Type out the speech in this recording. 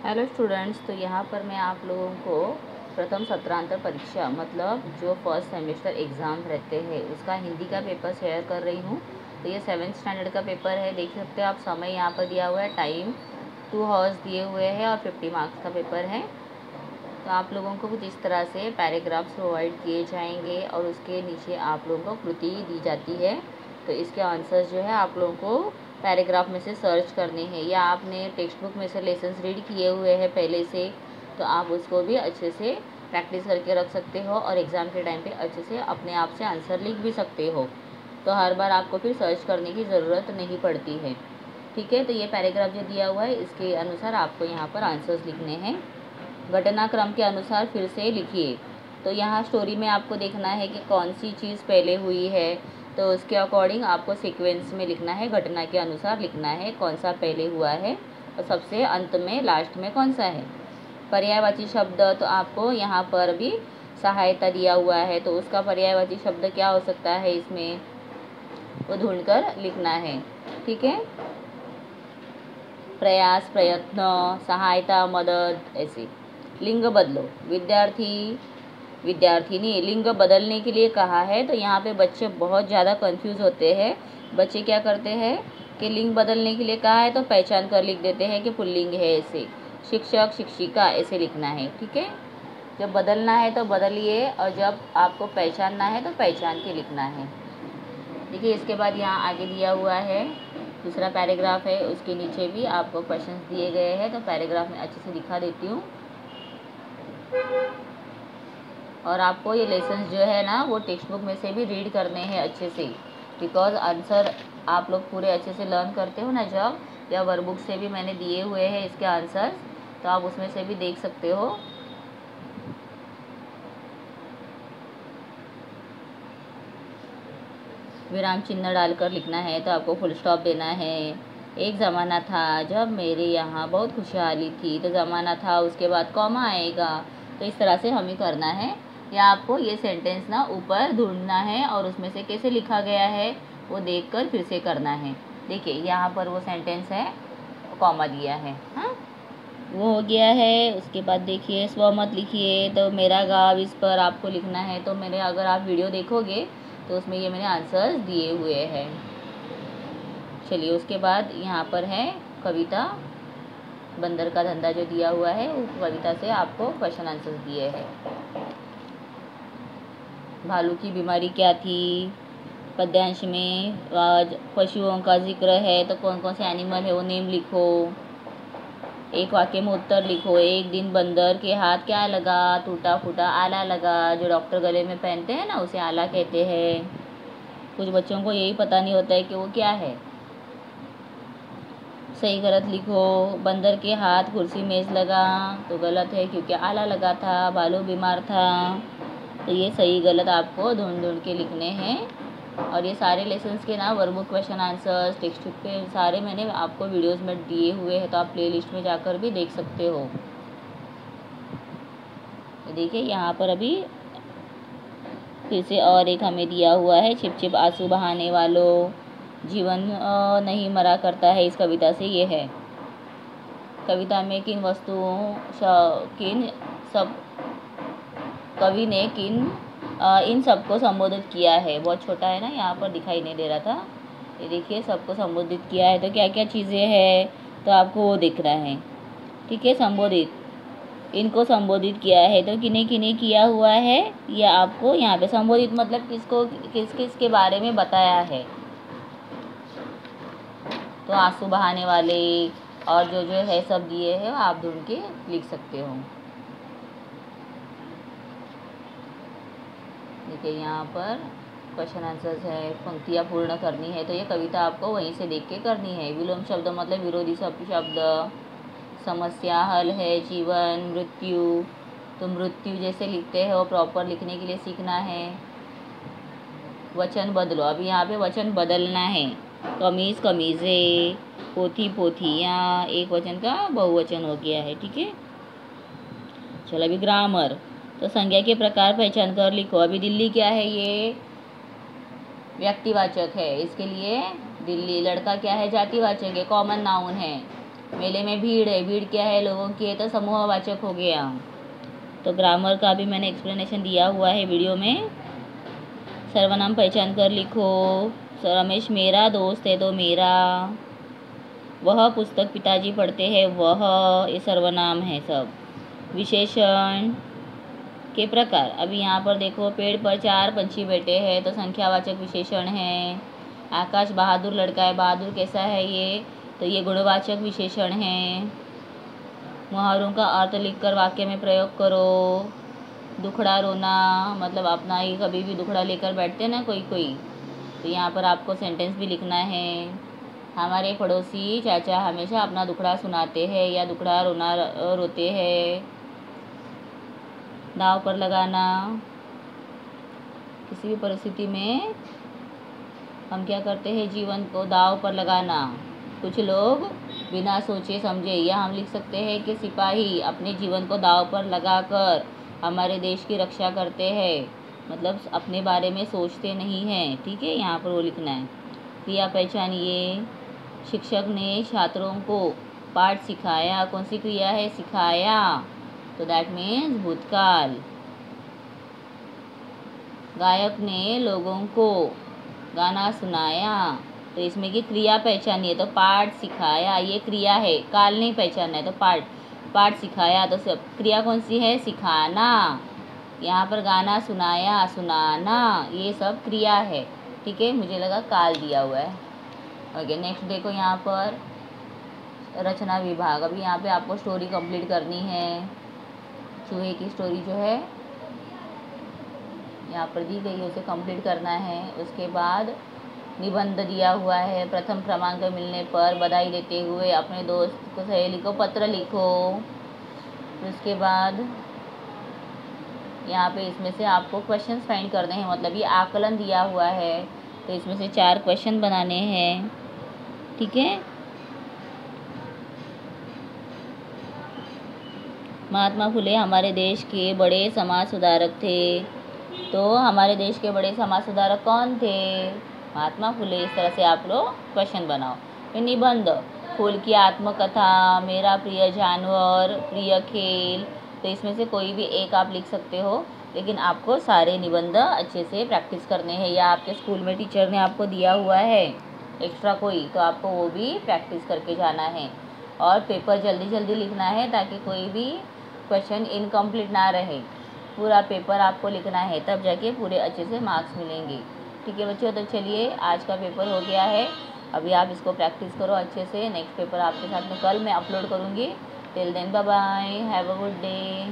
Hello students, तो यहाँ पर मैं आप लोगों को प्रथम सत्रांतर परीक्षा मतलब जो फर्स्ट सेमेस्टर एग्ज़ाम रहते हैं उसका हिंदी का पेपर शेयर कर रही हूँ। तो ये 7th स्टैंडर्ड का पेपर है। देख सकते हो आप, समय यहाँ पर दिया हुआ है, टाइम 2 आवर्स दिए हुए हैं और 50 मार्क्स का पेपर है। तो आप लोगों को कुछ इस तरह से पैराग्राफ्स प्रोवाइड किए जाएंगे और उसके नीचे आप लोगों को कृति दी जाती है। तो इसके आंसर्स जो है आप लोगों को पैराग्राफ में से सर्च करने हैं, या आपने टेक्स्ट बुक में से लेसन्स रीड किए हुए हैं पहले से, तो आप उसको भी अच्छे से प्रैक्टिस करके रख सकते हो और एग्ज़ाम के टाइम पे अच्छे से अपने आप से आंसर लिख भी सकते हो। तो हर बार आपको फिर सर्च करने की ज़रूरत नहीं पड़ती है। ठीक है, तो ये पैराग्राफ जो दिया हुआ है इसके अनुसार आपको यहाँ पर आंसर्स लिखने हैं। घटनाक्रम के अनुसार फिर से लिखिए। तो यहाँ स्टोरी में आपको देखना है कि कौन सी चीज़ पहले हुई है, तो उसके अकॉर्डिंग आपको सीक्वेंस में लिखना है, घटना के अनुसार लिखना है कौन सा पहले हुआ है और सबसे अंत में लास्ट में कौन सा है। पर्यायवाची शब्द, तो आपको यहाँ पर भी सहायता दिया हुआ है, तो उसका पर्यायवाची शब्द क्या हो सकता है इसमें, वो ढूंढकर लिखना है। ठीक है, प्रयास, प्रयत्न, सहायता, मदद, ऐसे। लिंग बदलो, विद्यार्थी विद्यार्थिनी, लिंग बदलने के लिए कहा है। तो यहाँ पे बच्चे बहुत ज़्यादा कंफ्यूज होते हैं। बच्चे क्या करते हैं कि लिंग बदलने के लिए कहा है तो पहचान कर लिख देते हैं कि पुल्लिंग है, ऐसे। शिक्षक, शिक्षिका, ऐसे लिखना है। ठीक है, जब बदलना है तो बदलिए और जब आपको पहचानना है तो पहचान के लिखना है। देखिए, इसके बाद यहाँ आगे दिया हुआ है दूसरा पैराग्राफ है, उसके नीचे भी आपको क्वेश्चंस दिए गए हैं। तो पैराग्राफ में अच्छे से दिखा देती हूँ। और आपको ये लेसन्स जो है ना वो टेक्स्ट बुक में से भी रीड करने हैं अच्छे से, बिकॉज आंसर आप लोग पूरे अच्छे से लर्न करते हो ना जब, या वर्कबुक से भी मैंने दिए हुए हैं इसके आंसर, तो आप उसमें से भी देख सकते हो। विराम चिन्ह डालकर लिखना है, तो आपको फुल स्टॉप देना है। एक ज़माना था जब मेरे यहाँ बहुत खुशहाली थी, तो ज़माना था उसके बाद कॉमा आएगा। तो इस तरह से हमें करना है, या आपको ये सेंटेंस ना ऊपर ढूंढना है और उसमें से कैसे लिखा गया है वो देखकर फिर से करना है। देखिए, यहाँ पर वो सेंटेंस है, कॉमा दिया है, हाँ वो हो गया है। उसके बाद देखिए, स्वमत लिखिए। तो मेरा गाँव, इस पर आपको लिखना है। तो मेरे अगर आप वीडियो देखोगे तो उसमें ये मैंने आंसर्स दिए हुए हैं। चलिए, उसके बाद यहाँ पर है कविता, बंदर का धंधा जो दिया हुआ है उस कविता से आपको क्वेश्चन आंसर्स दिए हैं। भालू की बीमारी क्या थी, पद्यांश में आज पशुओं का जिक्र है, तो कौन कौन से एनिमल है वो नेम लिखो। एक वाक्य में उत्तर लिखो। एक दिन बंदर के हाथ क्या लगा, टूटा फूटा आला लगा। जो डॉक्टर गले में पहनते हैं ना उसे आला कहते हैं। कुछ बच्चों को यही पता नहीं होता है कि वो क्या है। सही गलत लिखो। बंदर के हाथ कुर्सी मेज़ लगा, तो गलत है क्योंकि आला लगा था। भालू बीमार था, तो ये सही गलत आपको ढूंढ ढूंढ के लिखने हैं। और ये सारे लेसन्स के ना workbook question answers text book पे सारे मैंने आपको वीडियोस में दिए हुए हैं, तो आप प्लेलिस्ट में जाकर भी देख सकते हो। तो देखिए, यहाँ पर अभी फिर से और एक हमें दिया हुआ है, छिप छिप आंसू बहाने वालों, जीवन नहीं मरा करता है। इस कविता से ये है। कविता में किन वस्तुओं किन सब कवि ने इन सबको संबोधित किया है। बहुत छोटा है ना, यहाँ पर दिखाई नहीं दे रहा था। ये देखिए, सबको संबोधित किया है, तो क्या क्या चीज़ें हैं तो आपको वो दिख रहा है। ठीक है, संबोधित, इनको संबोधित किया है, तो किन्हें किन्हें किया हुआ है ये आपको यहाँ पे संबोधित मतलब किसको किस किस के बारे में बताया है। तो आंसू बहाने वाले और जो जो है सब दिए हैं आप ढूंढ के लिख सकते हो। देखिए, यहाँ पर क्वेश्चन आंसर्स है, पंक्तियाँ पूर्ण करनी है, तो ये कविता आपको वहीं से देख के करनी है। विलोम शब्द मतलब विरोधी शब्द। समस्या हल है, जीवन, मृत्यु, तो मृत्यु जैसे लिखते हो प्रॉपर लिखने के लिए सीखना है। वचन बदलो, अभी यहाँ पे वचन बदलना है। कमीज़, कमीज़ें, पोथी, पोथियाँ, एक वचन का बहुवचन हो गया है। ठीक है, चलो अभी ग्रामर, तो संज्ञा के प्रकार पहचान कर लिखो। अभी दिल्ली क्या है, ये व्यक्तिवाचक है, इसके लिए दिल्ली। लड़का क्या है, जातिवाचक है, कॉमन नाउन है। मेले में भीड़ है, भीड़ क्या है, लोगों की है, तो समूहवाचक हो गया। तो ग्रामर का भी मैंने एक्सप्लेनेशन दिया हुआ है वीडियो में। सर्वनाम पहचान कर लिखो। रमेश मेरा दोस्त है तो मेरा। वह पुस्तक पिताजी पढ़ते हैं, वह, ये सर्वनाम है सब। विशेषण के प्रकार, अभी यहाँ पर देखो, पेड़ पर 4 पंछी बैठे हैं तो संख्यावाचक विशेषण है। आकाश बहादुर लड़का है, बहादुर कैसा है ये, तो ये गुणवाचक विशेषण है। मुहावरों का अर्थ लिखकर वाक्य में प्रयोग करो। दुखड़ा रोना, मतलब अपना ही कभी भी दुखड़ा लेकर बैठते हैं ना कोई कोई, तो यहाँ पर आपको सेंटेंस भी लिखना है। हमारे पड़ोसी चाचा हमेशा अपना दुखड़ा सुनाते हैं या दुखड़ा रोना रोते हैं। दाव पर लगाना, किसी भी परिस्थिति में हम क्या करते हैं, जीवन को दाव पर लगाना। कुछ लोग बिना सोचे समझे, या हम लिख सकते हैं कि सिपाही अपने जीवन को दाव पर लगाकर हमारे देश की रक्षा करते हैं, मतलब अपने बारे में सोचते नहीं हैं। ठीक है, यहाँ पर वो लिखना है। क्रिया पहचानिए। शिक्षक ने छात्रों को पाठ सिखाया, कौन सी क्रिया है, सिखाया, तो दैट मीन्स भूतकाल। गायक ने लोगों को गाना सुनाया, तो इसमें की क्रिया पहचानिए, तो पाठ सिखाया, ये क्रिया है, काल नहीं पहचानना है, तो पाठ सिखाया, तो सब क्रिया कौन सी है, सिखाना। यहाँ पर गाना सुनाया, सुनाना, ये सब क्रिया है। ठीक है, मुझे लगा काल दिया हुआ है। ओके, नेक्स्ट देखो यहाँ पर रचना विभाग। अभी यहाँ पे आपको स्टोरी कंप्लीट करनी है। चूहे की स्टोरी जो है यहाँ पर दी गई है, उसे कंप्लीट करना है। उसके बाद निबंध दिया हुआ है। प्रथम क्रमांक मिलने पर बधाई देते हुए अपने दोस्त को, सहेली को पत्र लिखो। उसके बाद यहाँ पे इसमें से आपको क्वेश्चंस फाइंड करने हैं, मतलब ये आकलन दिया हुआ है, तो इसमें से 4 क्वेश्चन बनाने हैं। ठीक है। महात्मा फुले हमारे देश के बड़े समाज सुधारक थे, तो हमारे देश के बड़े समाज सुधारक कौन थे, महात्मा फुले। इस तरह से आप लोग क्वेश्चन बनाओ। फिर निबंध, फूल की आत्मकथा, मेरा प्रिय जानवर, प्रिय खेल, तो इसमें से कोई भी एक आप लिख सकते हो, लेकिन आपको सारे निबंध अच्छे से प्रैक्टिस करने हैं, या आपके स्कूल में टीचर ने आपको दिया हुआ है एक्स्ट्रा कोई, तो आपको वो भी प्रैक्टिस करके जाना है। और पेपर जल्दी जल्दी लिखना है, ताकि कोई भी क्वेश्चन इनकम्प्लीट ना रहे। पूरा पेपर आपको लिखना है, तब जाके पूरे अच्छे से मार्क्स मिलेंगे। ठीक है बच्चों, तो चलिए आज का पेपर हो गया है। अभी आप इसको प्रैक्टिस करो अच्छे से। नेक्स्ट पेपर आपके साथ में कल मैं अपलोड करूँगी। Till then bye bye, have a good day.